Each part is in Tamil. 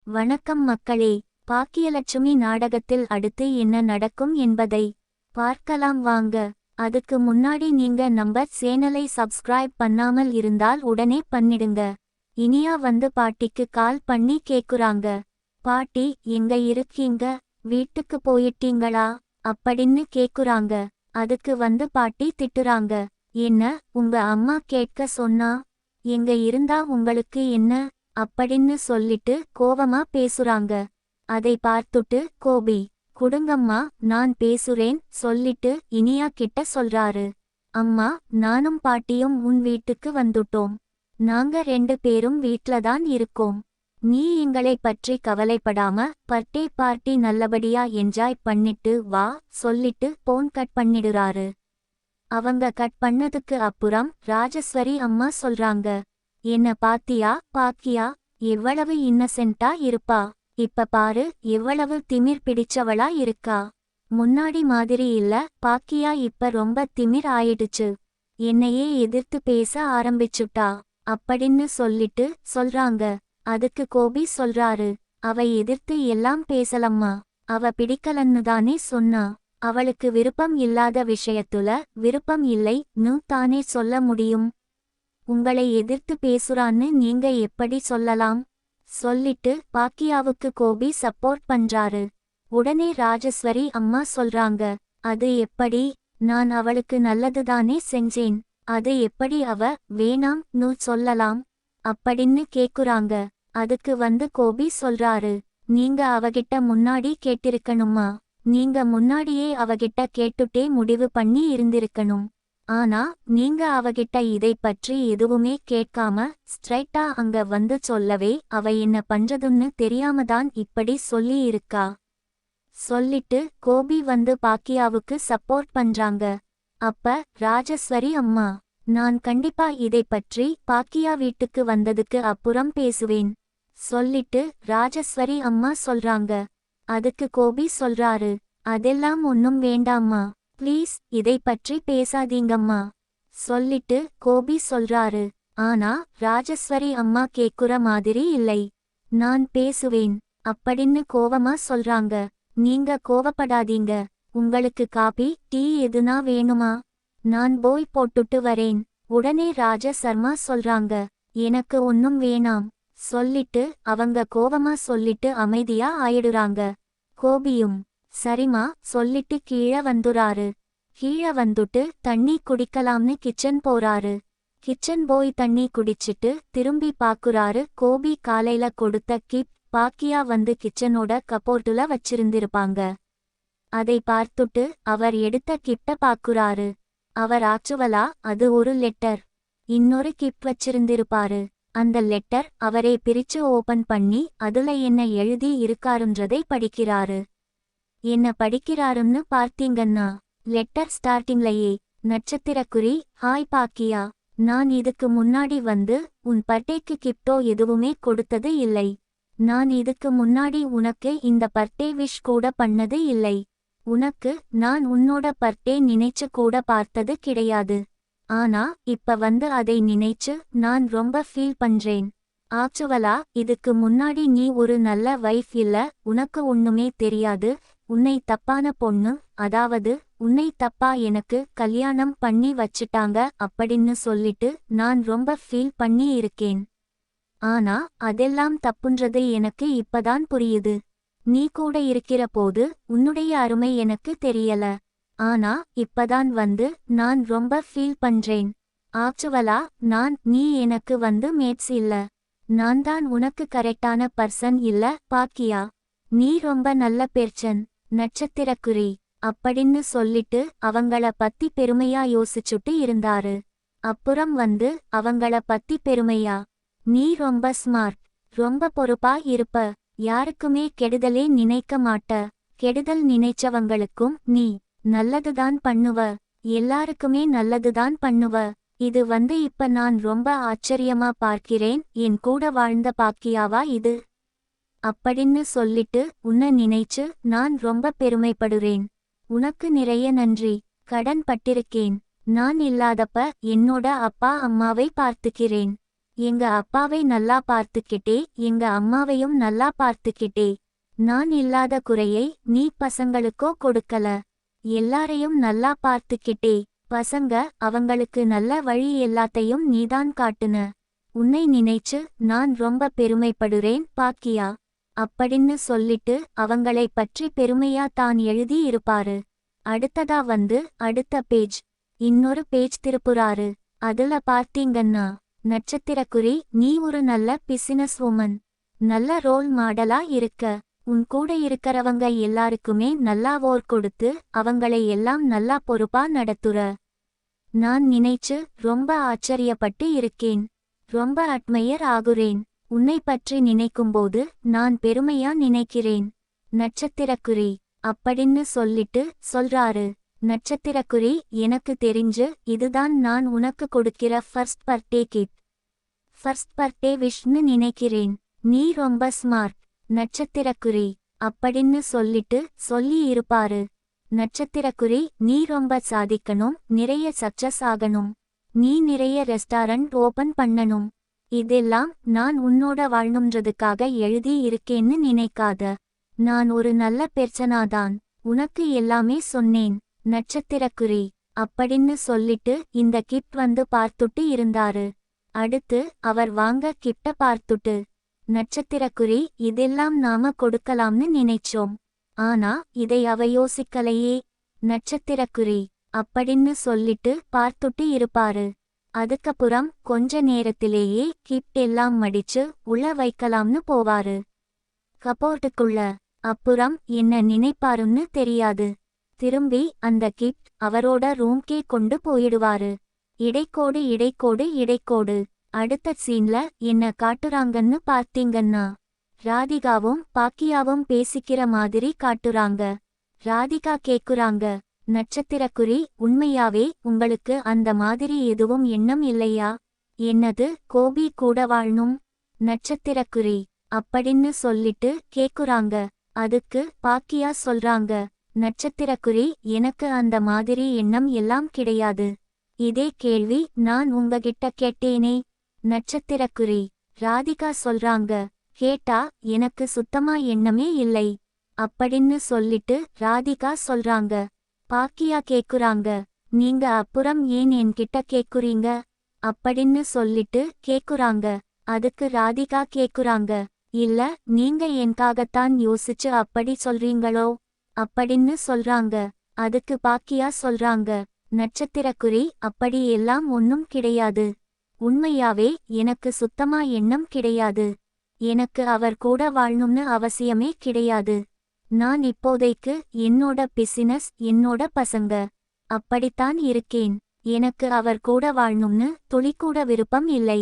வணக்கம் மக்களே. பாக்கியலட்சுமி நாடகத்தில் அடுத்து என்ன நடக்கும் என்பதை பார்க்கலாம் வாங்க. அதுக்கு முன்னாடி நீங்க நம்ம சேனலை சப்ஸ்கிரைப் பண்ணாமல் இருந்தால் உடனே பண்ணிடுங்க. இனியா வந்து பாட்டிக்கு கால் பண்ணி கேக்குறாங்க. பாட்டி எங்க இருக்கீங்க, வீட்டுக்கு போயிட்டீங்களா அப்படின்னு கேக்குறாங்க. அதுக்கு வந்து பாட்டி திட்டுறாங்க. என்ன உங்க அம்மா கேட்க சொன்னா, எங்க இருந்தா உங்களுக்கு என்ன அப்படின்னு சொல்லிட்டு கோவமா பேசுறாங்க. அதை பார்த்துட்டு கோபி, குடுங்கம்மா நான் பேசுறேன் சொல்லிட்டு இனியா கிட்ட சொல்றாரு. அம்மா நானும் பாட்டியும் உன் வீட்டுக்கு வந்துட்டோம். நாங்க 2 பேரும் வீட்லதான் இருக்கோம். நீ எங்களை பற்றி கவலைப்படாம பர்த்டே பார்ட்டி நல்லபடியா என்ஜாய் பண்ணிட்டு வா சொல்லிட்டு போன் கட் பண்ணிடுறாரு. அவங்க கட் பண்ணதுக்கு அப்புறம் ராஜஸ்வரி அம்மா சொல்றாங்க. என்ன பாத்தியா பாக்கியா, எவ்வளவு இன்னசென்ட்டா இருப்பா. இப்ப பாரு எவ்வளவு திமிர் பிடிச்சவளா இருக்கா. முன்னாடி மாதிரி இல்ல பாக்கியா, இப்ப ரொம்ப திமிர் ஆயிடுச்சு. என்னையே எதிர்த்து பேச ஆரம்பிச்சுட்டா அப்படின்னு சொல்லிட்டு சொல்றாங்க. அதுக்கு கோபி சொல்றாரு. அவ எதிர்த்து எல்லாம் பேசலம்மா, அவ பிடிக்கலன்னு தானே சொன்னா. அவளுக்கு விருப்பம் இல்லாத விஷயத்துல விருப்பம் இல்லைன்னு தானே சொல்ல முடியும். உங்களை எதிர்த்து பேசுறான்னு நீங்க எப்படி சொல்லலாம் சொல்லிட்டு பாக்கியாவுக்கு கோபி சப்போர்ட் பண்றாரு. உடனே ராஜஸ்வரி அம்மா சொல்றாங்க. அது எப்படி, நான் அவளுக்கு நல்லதுதானே செஞ்சேன், அது எப்படி அவ வேணாம்னு சொல்லலாம் அப்படின்னு கேக்குறாங்க. அதுக்கு வந்து கோபி சொல்றாரு. நீங்க அவகிட்ட முன்னாடி கேட்டிருக்கணுமா, நீங்க முன்னாடியே அவகிட்ட கேட்டுட்டே முடிவு பண்ணி இருந்திருக்கணும். ஆனா நீங்க அவகிட்ட இதை பற்றி எதுவுமே கேட்காம ஸ்ட்ரைட்டா அங்க வந்து சொல்லவே அவ என்ன பண்றதுன்னு தெரியாமதான் இப்படி சொல்லி இருக்கா சொல்லிட்டு கோபி வந்து பாக்கியாவுக்கு சப்போர்ட் பண்றாங்க. அப்ப ராஜஸ்வரி அம்மா, நான் கண்டிப்பா இதை பற்றி பாக்கியா வீட்டுக்கு வந்ததுக்கு அப்புறம் பேசுவேன் சொல்லிட்டு ராஜஸ்வரி அம்மா சொல்றாங்க. அதுக்கு கோபி சொல்றாரு. அதெல்லாம் ஒன்னும் வேண்டாம்மா, ப்ளீஸ் இதை பற்றி பேசாதீங்கம்மா சொல்லிட்டு கோபி சொல்றாரு. ஆனா ராஜஸ்வரி அம்மா கேக்குற மாதிரி இல்லை. நான் பேசுவேன் அப்படின்னு கோவமா சொல்றாங்க. நீங்க கோவப்படாதீங்க, உங்களுக்கு காபி டீ எதுனா வேணுமா, நான் போய் போட்டுட்டு வரேன். உடனே ராஜ சர்மா சொல்றாங்க. எனக்கு ஒன்னும் வேணாம் சொல்லிட்டு அவங்க கோவமா சொல்லிட்டு அமைதியா ஆயிடுறாங்க. கோபியும் சரிமா சொல்லிட்டு கீழே வந்துறாரு. கீழே வந்துட்டு தண்ணி குடிக்கலாம்னு கிச்சன் போறாரு. கிச்சன் போய் தண்ணி குடிச்சிட்டு திரும்பி பாக்குறாரு. கோபி காலையில கொடுத்த கிப் பாக்கியா வந்து கிச்சனோட கபோர்டுல வச்சிருந்திருப்பாங்க. அதை பார்த்துட்டு அவர் எடுத்த கிப்ட பாக்குறாரு. அவர் ஆக்சுவலா அது ஒரு லெட்டர், இன்னொரு கிப் வச்சிருந்திருப்பாரு. அந்த லெட்டர் அவரே பிரிச்சு ஓபன் பண்ணி அதுல என்ன எழுதி இருக்காருன்றதை படிக்கிறாரு. என்ன படிக்கிறாருன்னு பார்த்தீங்கன்னா, லெட்டர் ஸ்டார்டிங்லயே நட்சத்திரக்குறி, ஹாய் பாக்கியா, நான் இதுக்கு முன்னாடி வந்து உன் பர்த்டேக்கு கிப்டோ எதுவுமே கொடுத்தது இல்லை. நான் இதுக்கு முன்னாடி உனக்கு இந்த பர்த்டே விஷ் கூட பண்ணது இல்லை. உனக்கு நான் உன்னோட பர்த்டே நினைச்சு கூட பார்த்தது கிடையாது. ஆனா இப்ப வந்து அதை நினைச்சு நான் ரொம்ப ஃபீல் பண்றேன். ஆக்சுவலா இதுக்கு முன்னாடி நீ ஒரு நல்ல வைஃப் இல்ல, உனக்கு ஒண்ணுமே தெரியாது, உன்னை தப்பான பொண்ணு, அதாவது உன்னை தப்பா எனக்கு கல்யாணம் பண்ணி வச்சிட்டாங்க அப்படின்னு சொல்லிட்டு நான் ரொம்ப ஃபீல் பண்ணி இருக்கேன். ஆனா அதெல்லாம் தப்புன்றது எனக்கு இப்பதான் புரியுது. நீ கூட இருக்கிற போது உன்னுடைய அருமை எனக்கு தெரியல. ஆனா இப்பதான் வந்து நான் ரொம்ப ஃபீல் பண்றேன். ஆக்சுவலா நீ எனக்கு வந்து மேட்ஸ் இல்ல. நான் தான் உனக்கு கரெக்டான பர்சன் இல்ல பாக்கியா. நீ ரொம்ப நல்ல பெர்சன், நட்சத்திரக்குறி அப்படின்னு சொல்லிட்டு அவங்கள பத்தி பெருமையா யோசிச்சுட்டு இருந்தாரு. அப்புறம் வந்து அவங்கள பத்தி பெருமையா, நீ ரொம்ப ஸ்மார்ட், ரொம்ப பொறுப்பா இருப்ப, யாருக்குமே கெடுதலே நினைக்க மாட்ட, கெடுதல் நினைச்சவங்களுக்கும் நீ நல்லதுதான் பண்ணுவ, எல்லாருக்குமே நல்லதுதான் பண்ணுவ. இது வந்து இப்ப நான் ரொம்ப ஆச்சரியமா பார்க்கிறேன். என் கூட வாழ்ந்த பாக்கியாவா இது அப்படின்னு சொல்லிட்டு உன்னை நினைச்சு நான் ரொம்ப பெருமைப்படுறேன். உனக்கு நிறைய நன்றி கடன் பட்டிருக்கேன். நான் இல்லாதப்ப என்னோட அப்பா அம்மாவை பார்த்துக்கிறேன். எங்க அப்பாவை நல்லா பார்த்துக்கிட்டே எங்க அம்மாவையும் நல்லா பார்த்துக்கிட்டே. நான் இல்லாத குறையை நீ பசங்களுக்கோ கொடுக்கல. எல்லாரையும் நல்லா பார்த்துக்கிட்டே. பசங்க அவங்களுக்கு நல்ல வழி எல்லாத்தையும் நீதான் காட்டுன. உன்னை நினைச்சு நான் ரொம்ப பெருமைப்படுறேன் பாக்கியா. அப்படின்னு சொல்லிட்டு அவங்களை பற்றி பெருமையா தான் எழுதி இருப்பாரு. அடுத்ததா வந்து அடுத்த பேஜ். இன்னொரு பேஜ் திருப்புறாரு. அதுல பார்த்தீங்கன்னா நட்சத்திரக்குறி, நீ ஒரு நல்ல பிசினஸ் உமன். நல்ல ரோல் மாடலா இருக்க. உன் கூட இருக்கிறவங்க எல்லாருக்குமே நல்லா ஓர் கொடுத்து அவங்களை எல்லாம் நல்லா பொறுப்பா நடத்துற. நான் நினைச்சு ரொம்ப ஆச்சரியப்பட்டு இருக்கேன். ரொம்ப அட்மையர் ஆகுறேன். உன்னை பற்றி நினைக்கும்போது நான் பெருமையா நினைக்கிறேன். நட்சத்திரக்குறி அப்படின்னு சொல்லிட்டு சொல்றாரு. நட்சத்திரக்குறி, எனக்கு தெரிஞ்சு இதுதான் நான் உனக்கு கொடுக்கிற first birthday kit. First birthday விஷ்னு நினைக்கிறேன். நீ ரொம்ப ஸ்மார்ட். நட்சத்திரக்குறி அப்படின்னு சொல்லிட்டு சொல்லி இருப்பாரு. நட்சத்திரக்குறி, நீ ரொம்ப சாதிக்கணும், நிறைய சக்சஸ் ஆகணும். நீ நிறைய ரெஸ்டாரண்ட் ஓபன் பண்ணணும். இதெல்லாம் நான் உன்னோட வாழணுன்றதுக்காக எழுதி இருக்கேன்னு நினைக்காத. நான் ஒரு நல்ல பெர்சனாதான். உனக்கு எல்லாமே சொன்னேன். நட்சத்திரக்குறி அப்படின்னு சொல்லிட்டு இந்த கிட் வந்து பார்த்துட்டு இருந்தாரு. அடுத்து அவர் வாங்க கிட்ட பார்த்துட்டு, நட்சத்திரக்குறி, இதெல்லாம் நாம கொடுக்கலாம்னு நினைச்சோம். ஆனா இதை அவ யோசிக்கலையே. நட்சத்திரக்குறி அப்படின்னு சொல்லிட்டு பார்த்துட்டு இருப்பாரு. அதுக்கப்புறம் கொஞ்ச நேரத்திலேயே கிட் எல்லாம் மடிச்சு உள்ள வைக்கலாம்னு போவாரு கபோர்டுக்குள்ள. அப்புறம் என்ன நினைப்பாருன்னு தெரியாது. திரும்பி அந்த கிட் அவரோட ரூம்கே கொண்டு போயிடுவாரு. இடைக்கோடு இடைக்கோடு இடைக்கோடு. அடுத்த சீன்ல என்ன காட்டுறாங்கன்னு பார்த்தீங்கன்னா, ராதிகாவும் பாக்கியாவும் பேசிக்கிற மாதிரி காட்டுறாங்க. ராதிகா கேக்குறாங்க, நட்சத்திரக்குறி, உண்மையாவே உங்களுக்கு அந்த மாதிரி எதுவும் எண்ணம் இல்லையா? என்னது, கோபி கூட வாழணும்? நட்சத்திரக்குறி அப்படின்னு சொல்லிட்டு கேக்குறாங்க. அதுக்கு பாக்கியா சொல்றாங்க, நட்சத்திரக்குறி, எனக்கு அந்த மாதிரி எண்ணம் எல்லாம் கிடையாது. இதே கேள்வி நான் உங்ககிட்ட கேட்டேனே. நட்சத்திரக்குறி ராதிகா சொல்றாங்க, கேட்டா எனக்கு சுத்தமா எண்ணமே இல்லை அப்படின்னு சொல்லிட்டு ராதிகா சொல்றாங்க. பாக்கியா கேக்குறாங்க, நீங்க அப்புறம் ஏன் என்கிட்ட கேக்குறீங்க அப்படின்னு சொல்லிட்டு கேக்குறாங்க. அதுக்கு ராதிகா கேக்குறாங்க, இல்ல நீங்க எனக்காகத்தான் யோசிச்சு அப்படி சொல்றீங்களோ அப்படின்னு சொல்றாங்க. அதுக்கு பாக்கியா சொல்றாங்க, நட்சத்திரக்குறி, அப்படி எல்லாம் ஒன்னும் கிடையாது. உண்மையாவே எனக்கு சுத்தமா எண்ணம் கிடையாது. எனக்கு அவர் கூட வாழணும்னு அவசியமே கிடையாது. நான் இப்போதைக்கு என்னோட பிசினஸ், என்னோட பசங்க, அப்படித்தான் இருக்கேன். எனக்கு அவர் கூட வாழணும்னு துளிக்கூட விருப்பம் இல்லை.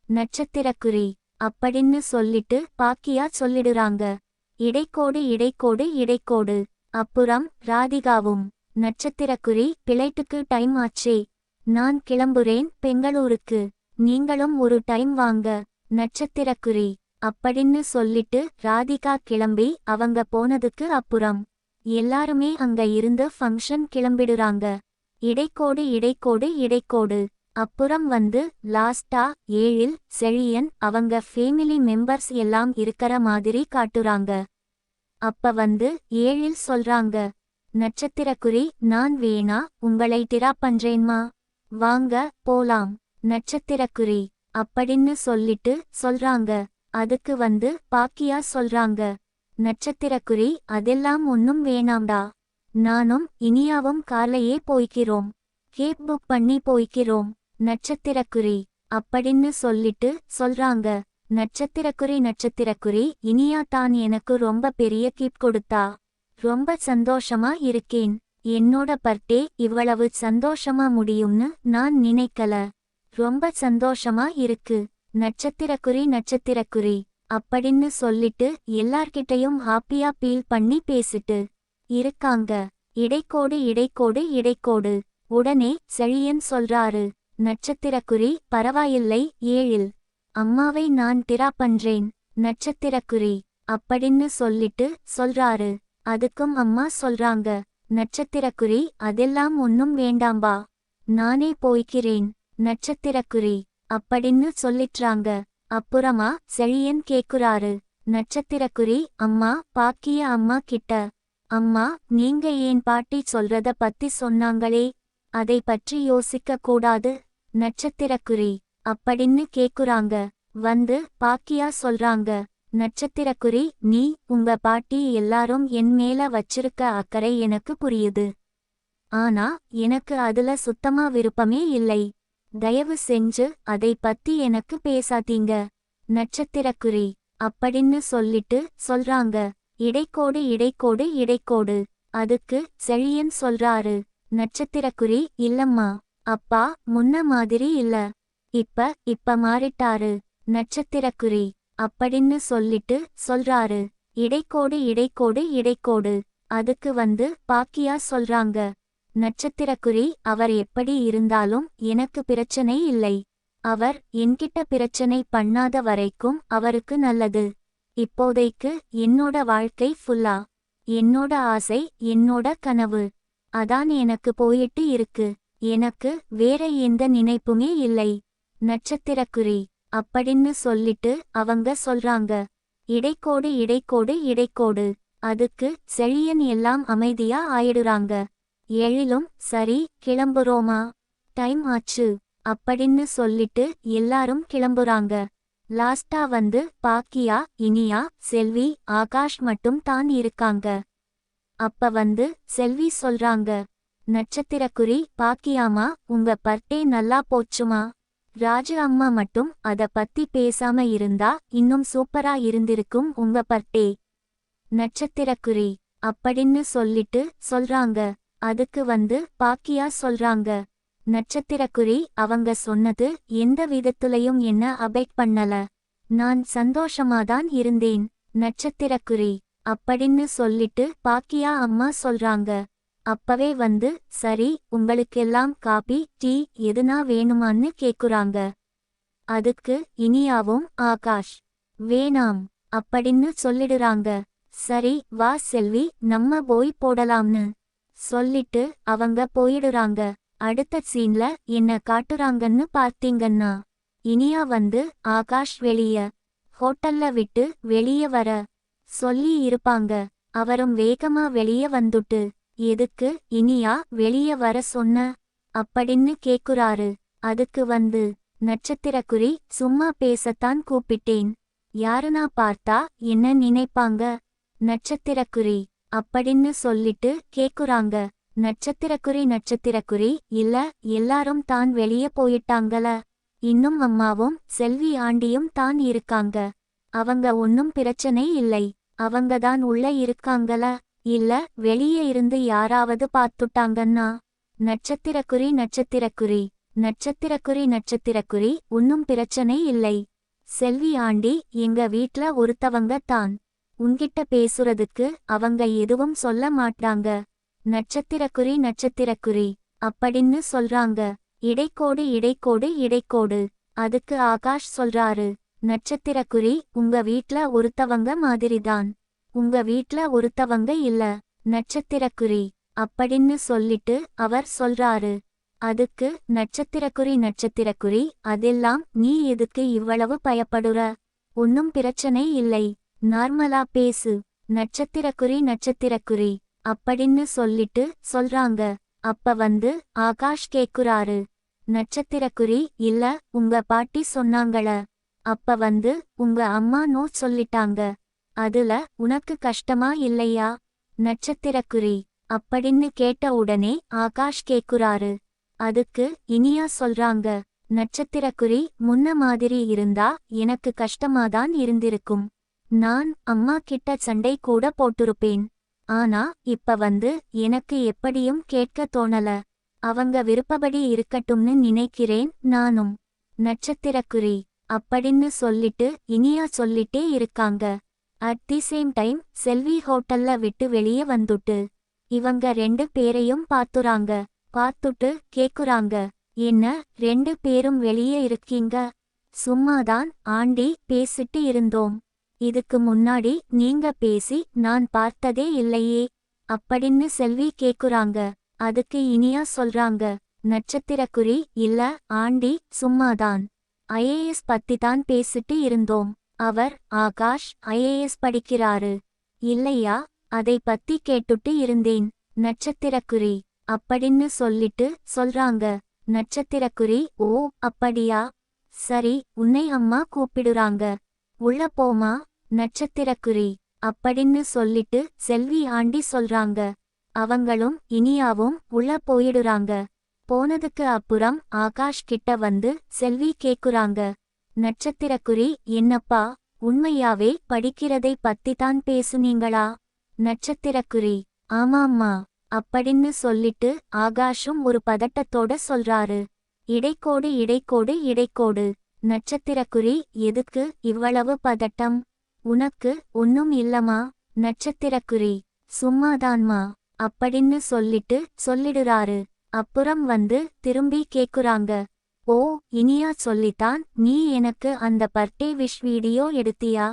நட்சத்திரக்குறி அப்படின்னு சொல்லிட்டு பாக்கியா சொல்லிடுறாங்க. இடைக்கோடு இடைக்கோடு இடைக்கோடு. அப்புறம் ராதிகாவும், நட்சத்திரக்குறி, பிளைட்டுக்கு டைம் ஆச்சே, நான் கிளம்புறேன் பெங்களூருக்கு, நீங்களும் ஒரு டைம் வாங்க. நட்சத்திரக்குறி அப்படின்னு சொல்லிட்டு ராதிகா கிளம்பி அவங்க போனதுக்கு அப்புறம் எல்லாருமே அங்க இருந்து ஃபங்க்ஷன் கிளம்பிடுறாங்க. இடைக்கோடு இடைக்கோடு இடைக்கோடு. அப்புறம் வந்து லாஸ்டா 7இல் செழியன் அவங்க ஃபேமிலி மெம்பர்ஸ் எல்லாம் இருக்கற மாதிரி காட்டுறாங்க. அப்ப வந்து 7இல் சொல்றாங்க, நட்சத்திரக்குறி, நான் வேணா உங்களை டிரா பண்றேன்மா, வாங்க போலாம். நட்சத்திரக்குரி அப்படின்னு சொல்லிட்டு சொல்றாங்க. அதுக்கு வந்து பாக்கியா சொல்றாங்க, நட்சத்திரக்குரி, அதெல்லாம் ஒன்னும் வேணாம்டா. நானும் இனியாவும் கார்லையே போய்க்கிறோம். கேப் புக் பண்ணி போய்க்கிறோம். நட்சத்திரக்குரி அப்படின்னு சொல்லிட்டு சொல்றாங்க. நட்சத்திரக்குரி நட்சத்திரக்குரி, இனியா தான் எனக்கு ரொம்ப பெரிய கிஃப்ட் கொடுத்தா. ரொம்ப சந்தோஷமா இருக்கேன். என்னோட பர்த்டே இவ்வளவு சந்தோஷமா முடியும்னு நான் நினைக்கல. ரொம்ப சந்தோஷமா இருக்கு. நட்சத்திரக்குரி நட்சத்திரக்குரி அப்படின்னு சொல்லிட்டு எல்லார்கிட்டையும் ஹாப்பியா பீல் பண்ணி பேசிட்டு இருக்காங்க. இடைக்கோடு இடைக்கோடு இடைக்கோடு. உடனே செழியன் சொல்றாரு, நட்சத்திரக்குரி, பரவாயில்லை 7இல் அம்மாவை நான் டிரா பண்றேன். நட்சத்திரக்குரி அப்படின்னு சொல்லிட்டு சொல்றாரு. அதுக்கும் அம்மா சொல்றாங்க, நட்சத்திரக்குரி, அதெல்லாம் ஒன்னும் வேண்டாம்பா, நானே போய்க்கிறேன். நட்சத்திரக்குரி அப்படின்னு சொல்லிட்றாங்க. அப்புறமா செழியன் கேக்குறாரு. நட்சத்திரக்குறி அம்மா பாக்கிய அம்மா கிட்ட, அம்மா நீங்க ஏன் பாட்டி சொல்றத பத்தி சொன்னாங்களே, அதை பற்றி யோசிக்க கூடாது? நட்சத்திரக்குறி அப்படின்னு கேக்குறாங்க. வந்து பாக்கியா சொல்றாங்க. நட்சத்திரக்குறி நீ உங்க பாட்டி எல்லாரும் என் மேல வச்சிருக்க அக்கறை எனக்கு புரியுது. ஆனா எனக்கு அதுல சுத்தமா விருப்பமே இல்லை. தயவு செஞ்சு அதை பத்தி எனக்கு பேசாதீங்க. நட்சத்திரக்குறி அப்படின்னு சொல்லிட்டு சொல்றாங்க. இடைக்கோடு இடைக்கோடு இடைக்கோடு. அதுக்கு செழியன் சொல்றாரு. நட்சத்திரக்குறி இல்லம்மா, அப்பா முன்ன மாதிரி இல்ல, இப்ப மாறிட்டாரு. நட்சத்திரக்குறி அப்படின்னு சொல்லிட்டு சொல்றாரு. இடைக்கோடு இடைக்கோடு இடைக்கோடு. அதுக்கு வந்து பாக்கியா சொல்றாங்க. நட்சத்திரக்குறி அவர் எப்படி இருந்தாலும் எனக்கு பிரச்சனை இல்லை. அவர் என்கிட்ட பிரச்சனை பண்ணாத வரைக்கும் அவருக்கு நல்லது. இப்போதைக்கு என்னோட வாழ்க்கை ஃபுல்லா, என்னோட ஆசை என்னோட கனவு அதான் எனக்கு போயிட்டு இருக்கு. எனக்கு வேற எந்த நினைப்புமே இல்லை. நட்சத்திரக்குறி அப்படின்னு சொல்லிட்டு அவங்க சொல்றாங்க. இடைக்கோடு இடைக்கோடு இடைக்கோடு. அதுக்கு செழியன் எல்லாம் அமைதியா ஆயிடுறாங்க. எழிலும் சரி கிளம்புறோமா, டைம் ஆச்சு அப்படின்னு சொல்லிட்டு எல்லாரும் கிளம்புறாங்க. லாஸ்டா வந்து பாக்கியா, இனியா, செல்வி, ஆகாஷ் மட்டும் தான் இருக்காங்க. அப்ப வந்து செல்வி சொல்றாங்க. நட்சத்திரக்குறி பாக்கியாமா உங்க பர்த்டே நல்லா போச்சுமா. ராஜு அம்மா மட்டும் அத பத்தி பேசாம இருந்தா இன்னும் சூப்பரா இருந்திருக்கும் உங்க பர்த்டே. நட்சத்திரக்குறி அப்படின்னு சொல்லிட்டு சொல்றாங்க. அதுக்கு வந்து பாக்கியா சொல்றாங்க. நட்சத்திரக்குறி அவங்க சொன்னது எந்த விதத்துலயும் என்ன அபெக்ட் பண்ணல. நான் சந்தோஷமாதான் இருந்தேன். நட்சத்திரக்குறி அப்படின்னு சொல்லிட்டு பாக்கியா அம்மா சொல்றாங்க. அப்பவே வந்து சரி உங்களுக்கெல்லாம் காபி டீ எதுனா வேணுமான்னு கேக்குறாங்க. அதுக்கு இனியாவும் ஆகாஷ் வேணாம் அப்படின்னு சொல்லிடுறாங்க. சரி வா செல்வி நம்ம போய் போடலாம்னு சொல்லிட்டு அவங்க போயிடுறாங்க. அடுத்த சீன்ல என்ன காட்டுறாங்கன்னு பார்த்தீங்கன்னா, இனியா வந்து ஆகாஷ் வெளிய ஹோட்டல்ல விட்டு வெளிய வர சொல்லி இருப்பாங்க. அவரும் வேகமா வெளிய வந்துட்டு, எதுக்கு இனியா வெளிய வர சொன்ன அப்படின்னு கேக்குறாரு. அதுக்கு வந்து நட்சத்திரக்குறி சும்மா பேசத்தான் கூப்பிட்டேன், யாருனா பார்த்தா என்ன நினைப்பாங்க? நட்சத்திரக்குறி அப்படின்னு சொல்லிட்டு கேக்குறாங்க. நட்சத்திரக்குறி இல்ல எல்லாரும் தான் வெளிய போயிட்டாங்கள, இன்னும் அம்மாவும் செல்வி ஆண்டியும் தான் இருக்காங்க. அவங்க ஒன்னும் பிரச்சனை இல்லை, அவங்கதான் உள்ள இருக்காங்கள, இல்ல வெளியே இருந்து யாராவது பார்த்துட்டாங்கன்னா? நட்சத்திரக்குறி ஒன்னும் பிரச்சனை இல்லை. செல்வி ஆண்டி எங்க வீட்ல ஒருத்தவங்க தான், உன்கிட்ட பேசுறதுக்கு அவங்க எதுவும் சொல்ல மாட்டாங்க. நட்சத்திரக்குறி அப்படின்னு சொல்றாங்க. இடைக்கோடு இடைக்கோடு இடைக்கோடு. அதுக்கு ஆகாஷ் சொல்றாரு. நட்சத்திரக்குறி உங்க வீட்ல ஒருத்தவங்க மாதிரிதான், உங்க வீட்ல ஒருத்தவங்க இல்ல. நட்சத்திரக்குறி அப்படின்னு சொல்லிட்டு அவர் சொல்றாரு. அதுக்கு நட்சத்திரக்குறி அதெல்லாம் நீ எதுக்கு இவ்வளவு பயப்படுற? ஒன்னும் பிரச்சனை இல்லை, நார்மலா பேசு. நட்சத்திரக்குறி அப்படின்னு சொல்லிட்டு சொல்றாங்க. அப்ப வந்து ஆகாஷ் கேக்குறாரு. நட்சத்திரக்குறி இல்ல உங்க பாட்டி சொன்னாங்கள, அப்ப வந்து உங்க அம்மா நோ சொல்லிட்டாங்க, அதுல உனக்கு கஷ்டமா இல்லையா? நட்சத்திரக்குறி அப்படின்னு கேட்ட உடனே ஆகாஷ் கேக்குறாரு. அதுக்கு இனியா சொல்றாங்க. நட்சத்திரக்குறி முன்ன மாதிரி இருந்தா எனக்கு கஷ்டமாதான் இருந்திருக்கும், நான் அம்மா கிட்ட சண்டை கூட போட்டிருப்பேன். ஆனா இப்ப வந்து எனக்கு எப்படியும் கேட்க தோணல, அவங்க விருப்பப்படி இருக்கட்டும்னு நினைக்கிறேன் நானும். நட்சத்திரக்குறி அப்படின்னு சொல்லிட்டு இனியா சொல்லிட்டே இருக்காங்க. அட் தி சேம் டைம் செல்வி ஹோட்டல்ல விட்டு வெளியே வந்துட்டு இவங்க 2 பேரையும் பார்த்துட்டு கேக்குறாங்க. என்ன 2 பேரும் வெளியே இருக்கீங்க? சும்மாதான் ஆண்டி பேசிட்டு இருந்தோம், இதுக்கு முன்னாடி நீங்க பேசி நான் பார்த்ததே இல்லையே அப்படின்னு செல்வி கேக்குறாங்க. அதுக்கு இனியா சொல்றாங்க. நட்சத்திரக்குறி இல்ல ஆண்டி சும்மாதான், ஐஏஎஸ் பத்தி தான் பேசிட்டு இருந்தோம். அவர் ஆகாஷ் ஐஏஎஸ் படிக்கிறாரு இல்லையா, அதை பத்தி கேட்டுட்டு இருந்தேன். நட்சத்திரக்குறி அப்படின்னு சொல்லிட்டு சொல்றாங்க. நட்சத்திரக்குறி ஓ அப்படியா, சரி உன்னை அம்மா கூப்பிடுறாங்க, உள்ள போமா. நட்சத்திரக்குறி அப்படின்னு சொல்லிட்டு செல்வி ஆண்டி சொல்றாங்க. அவங்களும் இனியாவும் உள்ள போயிடுறாங்க. போனதுக்கு அப்புறம் ஆகாஷ் கிட்ட வந்து செல்வி கேக்குறாங்க, நட்சத்திரக்குறி என்னப்பா உண்மையாவே படிக்கிறதை பத்தி தான் பேசுனீங்களா? நட்சத்திரக்குறி ஆமாம்மா அப்படின்னு சொல்லிட்டு ஆகாஷும் ஒரு பதட்டத்தோட சொல்றாரு. இடைக்கோடு இடைக்கோடு இடைக்கோடு. நட்சத்திரக்குறி எதுக்கு இவ்வளவு பதட்டம்? உனக்கு ஒன்னும் இல்லமா. நட்சத்திரக்குறி சும்மாதான்மா அப்படின்னு சொல்லிட்டு சொல்லிடுறாரு. அப்புறம் வந்து திரும்பி கேக்குறாங்க, ஓ இனியா சொல்லித்தான் நீ எனக்கு அந்த பர்த்டே விஷ் வீடியோ எடுத்தியா?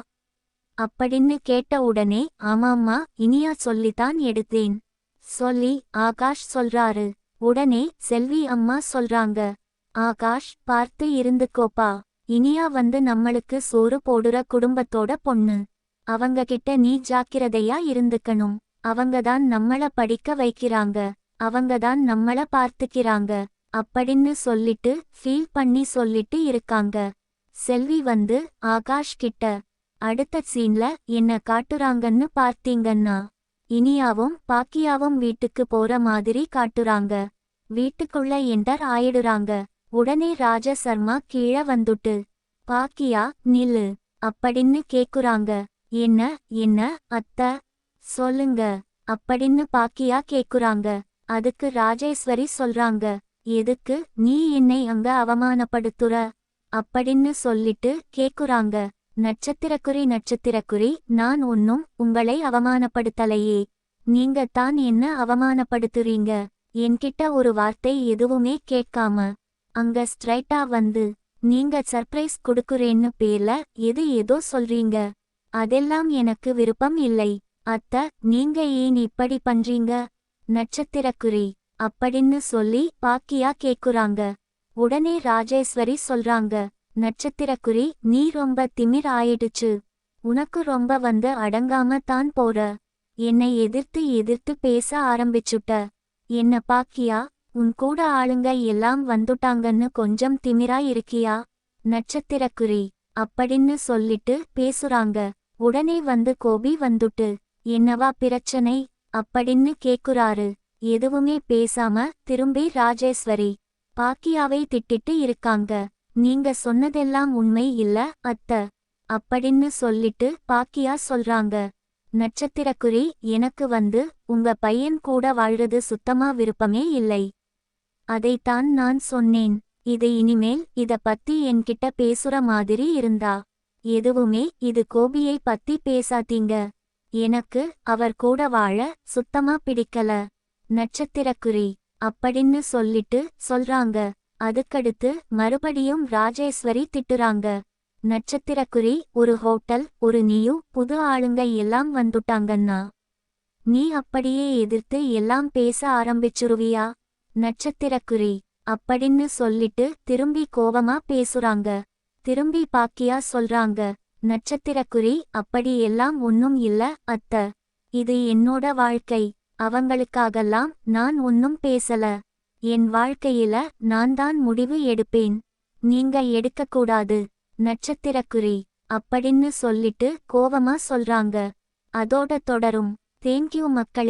அப்படின்னு கேட்ட உடனே ஆமாம்மா இனியா சொல்லித்தான் எடுத்தேன் சொல்லி ஆகாஷ் சொல்றாரு. உடனே செல்வி அம்மா சொல்றாங்க, ஆகாஷ் பார்த்து இருந்துக்கோப்பா, இனியா வந்து நம்மளுக்கு சோறு போடுற குடும்பத்தோட பொண்ணு. அவங்க கிட்ட நீ ஜாக்கிரதையா இருந்துக்கணும். அவங்கதான் நம்மள படிக்க வைக்கிறாங்க, அவங்கதான் நம்மள பார்த்துக்கிறாங்க அப்படின்னு சொல்லிட்டு ஃபீல் பண்ணி சொல்லிட்டு இருக்காங்க. செல்வி வந்து ஆகாஷ் கிட்ட அடுத்த சீன்ல என்ன காட்டுறாங்கன்னு பார்த்தீங்கன்னா, இனியாவும் பாக்கியாவும் வீட்டுக்கு போற மாதிரி காட்டுறாங்க. வீட்டுக்குள்ள என்டர் ஆயிடுறாங்க. உடனே ராஜசர்மா கீழே வந்துட்டு, பாக்கியா நில்லு அப்படின்னு கேக்குறாங்க. என்ன என்ன அத்த சொல்லுங்க அப்படின்னு பாக்கியா கேக்குறாங்க. அதுக்கு ராஜேஸ்வரி சொல்றாங்க, எதுக்கு நீ என்னை அங்க அவமானப்படுத்துற அப்படின்னு சொல்லிட்டு கேக்குறாங்க. நட்சத்திரக்குறி நான் ஒன்னும் உங்களை அவமானப்படுத்தலையே, நீங்க தான் என்ன அவமானப்படுத்துறீங்க. என்கிட்ட ஒரு வார்த்தை எதுவுமே கேட்காம அங்க ஸ்ட்ரைட்டா வந்து நீங்க சர்ப்ரைஸ் கொடுக்குறேன்னு பேர்ல ஏதோ சொல்றீங்க. அதெல்லாம் எனக்கு விருப்பம் இல்லை அத்த, நீங்க ஏன் இப்படி பண்றீங்க? நட்சத்திரக்குறி அப்படின்னு சொல்லி பாக்கியா கேக்குறாங்க. உடனே ராஜேஸ்வரி சொல்றாங்க, நட்சத்திரக்குறி நீ ரொம்ப திமிர் ஆயிடுச்சு, உனக்கு ரொம்ப வந்து அடங்காம தான் போற, என்னை எதிர்த்து பேச ஆரம்பிச்சுட்ட. என்ன பாக்கியா, உன் கூட ஆளுங்க எல்லாம் வந்துட்டாங்கன்னு கொஞ்சம் திமிரா இருக்கியா? நட்சத்திரக்குறி அப்படின்னு சொல்லிட்டு பேசுறாங்க. உடனே வந்து கோபி வந்துட்டு, என்னவா பிரச்சனை அப்படின்னு கேக்குறாரு. எதுவுமே பேசாம திரும்பி ராஜேஸ்வரி பாக்கியாவை திட்டிட்டு இருக்காங்க. நீங்க சொன்னதெல்லாம் உண்மை இல்ல அத்த அப்படின்னு சொல்லிட்டு பாக்கியா சொல்றாங்க. நட்சத்திரக்குறி எனக்கு வந்து உங்க பையன் கூட வாழ்றது சுத்தமா விருப்பமே இல்லை. அதைத்தான் நான் சொன்னேன். இனிமேல் இத பத்தி என்கிட்ட பேசுற மாதிரி இருந்தா எதுவுமே இது கோபியை பத்தி பேசாதீங்க. எனக்கு அவர் கூட வாழ சுத்தமா பிடிக்கல. நட்சத்திரக்குறி அப்படின்னு சொல்லிட்டு சொல்றாங்க. அதுக்கடுத்து மறுபடியும் ராஜேஸ்வரி திட்டுறாங்க. நட்சத்திரக்குறி ஒரு ஹோட்டல் ஒரு நீயும் புது ஆளுங்க எல்லாம் வந்துட்டாங்கன்னா நீ அப்படியே எதிர்த்து எல்லாம் பேச ஆரம்பிச்சுருவியா? நட்சத்திரக்குறி அப்படின்னு சொல்லிட்டு திரும்பி கோவமா பேசுறாங்க. திரும்பி பாக்கியா சொல்றாங்க, நட்சத்திரக்குறி அப்படி எல்லாம் ஒன்னும் இல்ல அத்த, இது என்னோட வாழ்க்கை, அவங்களுக்காகலாம் நான் ஒன்னும் பேசல. என் வாழ்க்கையில நான் தான் முடிவு எடுப்பேன், நீங்க எடுக்கக்கூடாது. நட்சத்திரக்குறி அப்படின்னு சொல்லிட்டு கோவமா சொல்றாங்க. அதோட தொடரும். தேங்க்யூ மக்களே.